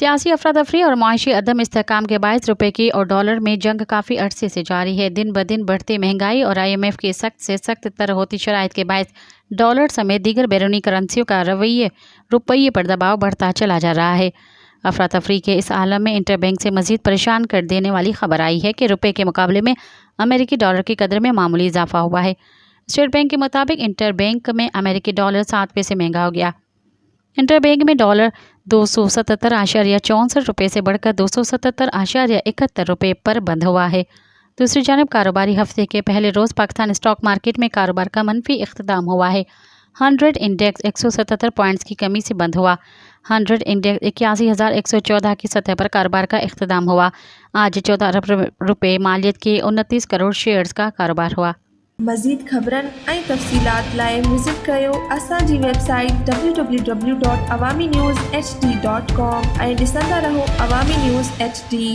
सियासी अफरा-तफरी और माशी अदम इस्तेहकाम के बायस रुपए की और डॉलर में जंग काफ़ी अरसे से जारी है। दिन ब दिन बढ़ती महंगाई और IMF की सख्त से सख्त तर होती शराइत के बायस डॉलर समेत दीगर बैरूनी करेंसियों का रुपये पर दबाव बढ़ता चला जा रहा है। अफरा तफरी के इस आलम में इंटरबैंक से मज़ीद परेशान कर देने वाली खबर आई है कि रुपये के मुकाबले में अमेरिकी डॉलर की कदर में मामूली इजाफा हुआ है। स्टेट बैंक के मुताबिक इंटरबैंक में अमेरिकी डॉलर 7 पैसे महंगा हो गया। इंटरबैंक में डॉलर 277.64 रुपये से बढ़कर 277.71 रुपये पर बंद हुआ है। दूसरी जानब कारोबारी हफ्ते के पहले रोज़ पाकिस्तान स्टॉक मार्केट में कारोबार का मनफी इख्तिताम हुआ है। 100 इंडेक्स 177 पॉइंट्स की कमी से बंद हुआ। 100 इंडेक्स 81,114 की सतह पर कारोबार का इख्तिताम हुआ। आज 14 अरब रुपये मालियत के 29 करोड़ शेयर्स का कारोबार हुआ। मज़ीद ख़बरन ऐं तफ़सीलात लाइ विज़िट कयो असांजी वेबसाइट www.awamiNewsHD.com ऐं ॾिसंदा रहो अवामी न्यूज़ HD।